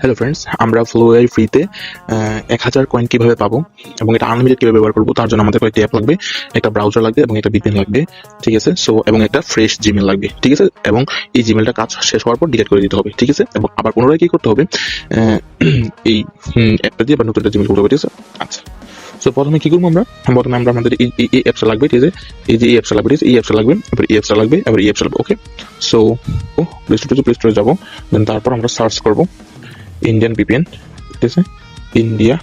Hello friends, আমরা ফ্লোয়াই ফ্রিতে 1000 coin কিভাবে পাবো এবং এটা আনলিমিটেড কিভাবে ব্যবহার করবো তার জন্য আমাদের কয়েকটি অ্যাপ লাগবে, একটা ব্রাউজার লাগবে এবং একটা ভিপিএন লাগবে, ঠিক আছে। সো এবং একটা ফ্রেশ জিমেল লাগবে, ঠিক আছে। এবং এই জিমেলটা কাজ শেষ হওয়ার পর ডিলিট করে দিতে হবে, ঠিক আছে। এবং আবার পুনরায় কি করতে হবে, এই অ্যাপটা দিয়ে আবার নতুন একটা জিমেল করতে হবে, ঠিক আছে। আচ্ছা, সো প্রথমে কি করবো আমরা, আমাদের এই অ্যাপসটা লাগবে, ঠিক আছে। এই যে এই অ্যাপসটা লাগবে, ঠিক আছে, এই অ্যাপসটা লাগবে, এবার এই অ্যাপসটা লাগবে, এবার এই অ্যাপসটা লাগবে। ওকে, সো প্লে স্টোরে যাবো, দেন তারপর আমরা সার্চ করবো ইন্ডিয়ান ভিপিএন, ঠিক আছে, ইন্ডিয়া,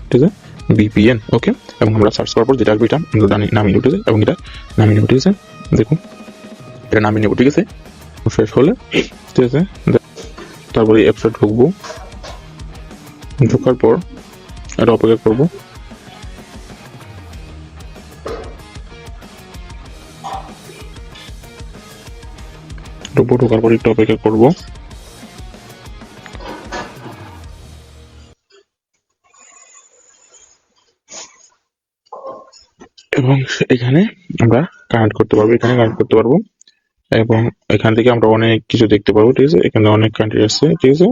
ঠিক আছে, ভিপিএন। ওকে, এবং আমরা সার্চ করার পর যেটা আসবে এটা নামিয়ে নেব, ঠিক আছে। এবং এটা নামিয়ে নেব, ঠিক আছে। দেখুন, এটা নামিয়ে নেব, ঠিক আছে। শেষ হলে, ঠিক আছে, তারপরে অ্যাপসটা ঢুকবো, ঢোকার পর এটা অপেক্ষা করবো। ঢোকার পর একটু অপেক্ষা করবো। এবং এখানে আমরা কানেক্ট করতে পারবো, এখানে কানেক্ট করতে পারবো। এবং এখান থেকে আমরা অনেক কিছু দেখতে পারবো, ঠিক আছে। এখানে অনেক কান্ট্রি আছে, ঠিক আছে।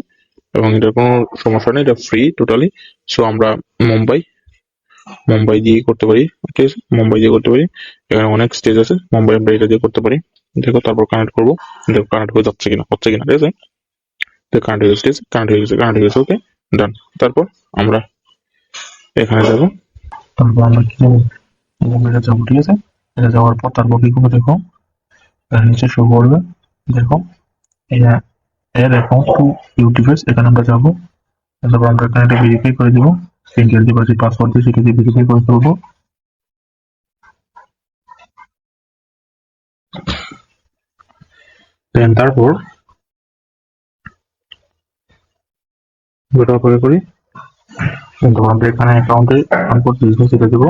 এবং এটার কোনো সমস্যা নেই, এটা ফ্রি টোটালি। সো আমরা মুম্বাই দিয়ে করতে পারি, ঠিক আছে, মুম্বাই দিয়ে করতে পারি। এখানে অনেক স্টেজ আছে, মুম্বাই আমরা এটা দিয়ে করতে পারি। দেখো, তারপর কানেক্ট করবো, দেখো কানেক্ট হয়ে যাচ্ছে কিনা, হচ্ছে কিনা, ঠিক আছে। কানেক্ট হয়ে গেছে, কানেক্ট হয়ে গেছে, কানেক্ট হয়ে গেছে। ওকে, ডান। তারপর আমরা এখানে যাবো, তারপর আমরা কি যাবো, মুম্বাইতে যাবো, ঠিক আছে। এটা যাওয়ার পর তারপর কি করবো, দেখো এখানে নিচে শো করবে, দেখো এর অ্যাকাউন্ট টু ইউটিউবের, এখানে আমরা যাবো। তারপর আমরা এখানে এটা ভেরিফাই করে দিব, সিঙ্গেল ডিপোজিট পাসওয়ার্ড দিয়ে সেটা দিয়ে ভেরিফাই করে ফেলবো। দেন তারপর যেটা অপেক্ষা করি, কিন্তু আমরা এখানে অ্যাকাউন্টে অ্যাকাউন্ট বিজনেস এটা দেবো।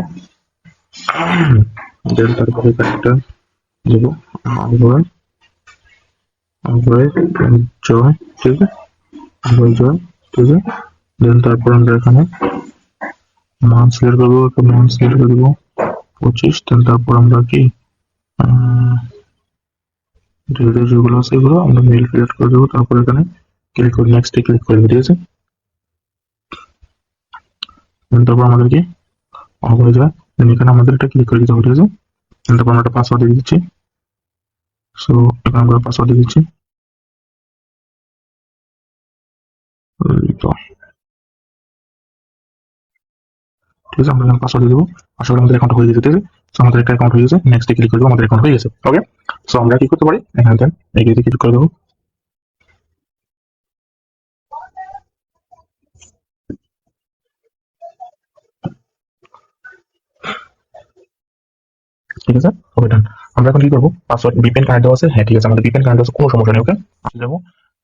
দেন তারপরে একটা দেবো জয়, জয়, ঠিক আছে, জয়, ঠিক আছে। দেন তারপর আমরা এখানে মান্থ সিলেক্ট করবো, একটা মান্থ সিলেক্ট করে দেবো 25। দেন তারপর আমরা কি ডিটেলস যেগুলো আছে এগুলো আমরা মেল সিলেক্ট করে দেবো। তারপর এখানে ক্লিক করে নেক্সটে ক্লিক করে দেবো, ঠিক আছে। তারপর আমাদের কি অফ হয়ে যায়, এখানে আমাদের এটা ক্লিক করে দিতে হবে, ঠিক আছে। তারপর আমরা একটা পাসওয়ার্ড দিয়ে দিচ্ছি। সো এখানে আমরা পাসওয়ার্ড দিয়ে দিচ্ছি, তো ঠিক আছে। আমরা এখানে পাসওয়ার্ড দিয়ে দেবো, আসলে আমাদের অ্যাকাউন্ট হয়ে গেছে, ঠিক আছে। সো আমাদের একটা অ্যাকাউন্ট হয়ে গেছে, নেক্সটে ক্লিক করে দেবো, আমাদের অ্যাকাউন্ট হয়ে গেছে। ওকে, সো আমরা কি করতে পারি, এখানে দেন এগিয়ে ক্লিক করে দেবো। ঠিক আছে, ওকে, ডান। আমরা এখন কি করবো, পাসওয়ার্ড ভিপিএন কানেক্ট দেওয়া আছে, হ্যাঁ ঠিক আছে, আমাদের ভিপিএন কানেক্ট আছে, কোনো সমস্যা নেই। ওকে, আসলে যাবো।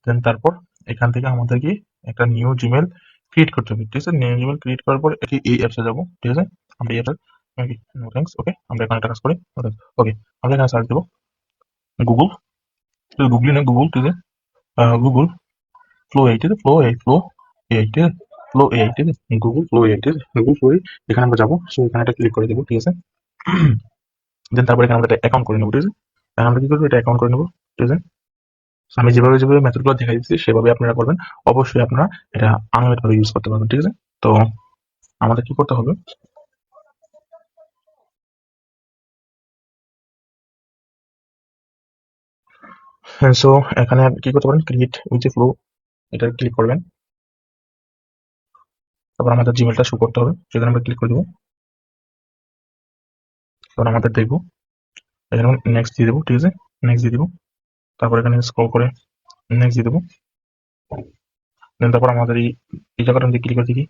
দেন তারপর এখান থেকে আমাদের কি একটা নিউ জিমেল ক্রিয়েট করতে হবে, ঠিক আছে। নিউ জিমেল ক্রিয়েট করার পর এই অ্যাপসে যাবো, ঠিক আছে। আমরা এই অ্যাপস নো থ্যাঙ্কস, ওকে, আমরা এখানে একটা কাজ করি। ওকে, আমরা এখানে সার্চ দেবো গুগল, গুগলি না গুগল, ঠিক আছে, গুগল ফ্লো এই, ঠিক আছে, ফ্লো এই, ঠিক আছে, ফ্লো এই, ঠিক আছে, গুগল ফ্লো এই, ঠিক আছে, গুগল ফ্লো এই। এখানে আমরা যাবো, সো এখানে একটা ক্লিক করে দেবো, ঠিক আছে। দেন তারপরে এখানে আমরা একটা অ্যাকাউন্ট করে নেবো, ঠিক আছে। এখন আমরা কি করবো, এটা অ্যাকাউন্ট করে নেবো, ঠিক আছে। আমি যেভাবে যেভাবে মেথডগুলো দেখাই দিচ্ছি সেভাবে আপনারা করবেন। অবশ্যই আপনারা এটা আনলিমিটেড ভাবে ইউজ করতে পারবেন, ঠিক আছে। তো আমাদের কি করতে হবে, সো এখানে কি করতে পারেন, ক্রিয়েট উইথ ফ্লো, এটা ক্লিক করবেন। তারপর আমাদের জিমেলটা শো করতে হবে, সেখানে আমরা ক্লিক করে দেবো। তারপর আমাদের দেখবো, এখানে নেক্সট দিয়ে দেবো, ঠিক আছে, নেক্সট দিয়ে দেবো। তারপর এখানে স্ক্রল করে নেক্সট দিয়ে দেবো। দেন তারপর আমাদের এই জায়গাটা ক্লিক করে দেখি,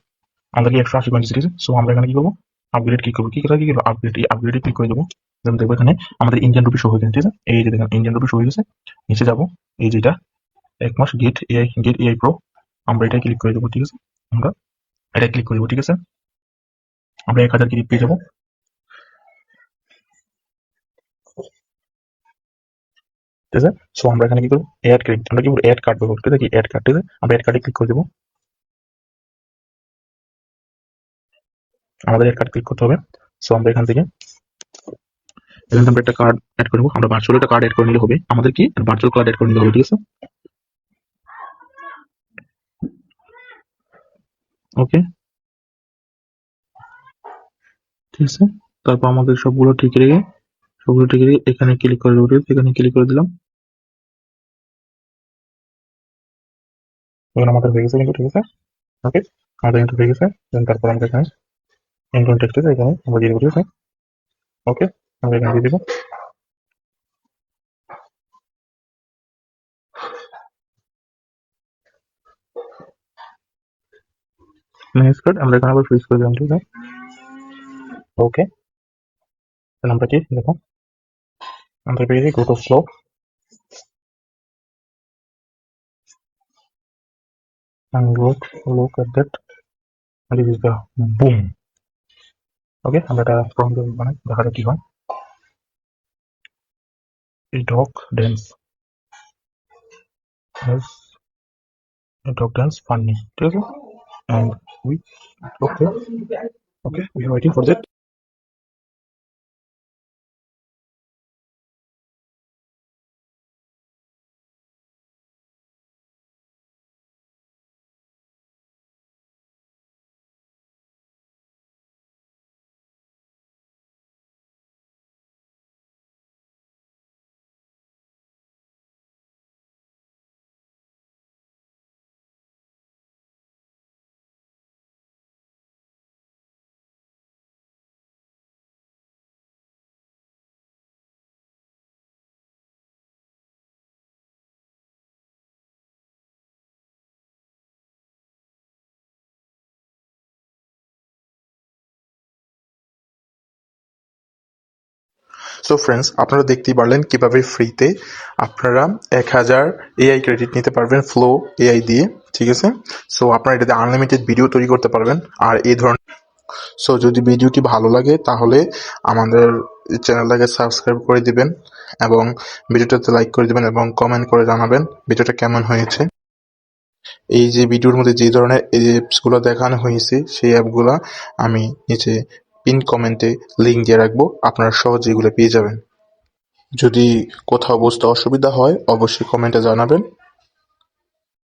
আমাদের 180 পয়েন্ট, ঠিক আছে। সো আমরা এখানে কি করবো, আপগ্রেড ক্লিক করবো, কি কথা কি করবো, আপগ্রেড, এই আপগ্রেডে ক্লিক করে দেবো। দেন দেখবো এখানে আমাদের ইন্ডিয়ান রুপি শো হয়ে গেছে, ঠিক আছে। এই যে দেখেন ইন্ডিয়ান রুপি শো হয়ে গেছে। নিচে যাবো, এই যেটা 1 মাস গেট এআই প্রো, আমরা এটা ক্লিক করে দেবো, ঠিক আছে। আমরা এটা ক্লিক করে দেবো, ঠিক আছে। আমরা 1000 ক্রেডিট পেয়ে যাবো, ঠিক আছে। সো আমরা এখানে কি করবো, অ্যাড ক্রেডিট, আমরা কি করবো, অ্যাড কার্ড ব্যবহার করতে থাকি, অ্যাড কার্ড, ঠিক আছে। আমরা অ্যাড কার্ডে ক্লিক করে দেবো, আমাদের অ্যাড কার্ড ক্লিক করতে হবে। সো আমরা এখান থেকে আমরা একটা কার্ড অ্যাড করবো, আমরা ভার্চুয়াল একটা কার্ড অ্যাড করে নিলে হবে, আমাদের কি ভার্চুয়াল কার্ড অ্যাড করে নিলে হবে, ঠিক আছে। ওকে, ঠিক আছে। তারপর আমাদের সবগুলো ঠিক রেখে এখানে ক্লিক করে দেবো, এখানে ক্লিক করে দিলাম। এখন আমাদের হয়ে গেছে কিন্তু, ঠিক আছে। ওকে, আমাদের কিন্তু হয়ে গেছে। দেন তারপর আমরা এখানে ইনকাম টেক্সট আছে, এখানে আমরা দিয়ে দেবো, ঠিক আছে। ওকে, আমরা এখানে দিয়ে দিব। নেক্সট কার্ড আমরা এখানে আবার ফ্রিজ করে দিলাম, ঠিক আছে। ওকে, দেন আমরা কি দেখো, আমরা পেয়েছি go to flow and look at that, and this is the boom. ওকে, আমরা এটা ফ্রম মানে দেখা যাক কি হয়। A dog dance, yes, a dog dance funny, ঠিক আছে। And we, okay, we are waiting for that. So friends, আপনারা দেখতেই পারলেন কিভাবে ফ্রিতে আপনারা 1000 এআই ক্রেডিট নিতে পারবেন ফ্লো এআই দিয়ে, ঠিক আছে। সো আপনারা এটাতে আনলিমিটেড ভিডিও তৈরি করতে পারবেন। আর এই ধরনের, সো যদি ভিডিওটি ভালো লাগে তাহলে আমাদের চ্যানেলটাকে সাবস্ক্রাইব করে দিবেন এবং ভিডিওটাতে লাইক করে দিবেন এবং কমেন্ট করে জানাবেন ভিডিওটা কেমন হয়েছে। এই যে ভিডিওর মধ্যে যে ধরনের অ্যাপসগুলো দেখানো হয়েছে সেই অ্যাপগুলো আমি নিচে পিন কমেন্টে লিঙ্ক দিয়ে রাখবো, আপনারা সহজে এগুলো পেয়ে যাবেন। যদি কোথাও বুঝতে অসুবিধা হয় অবশ্যই কমেন্টে জানাবেন।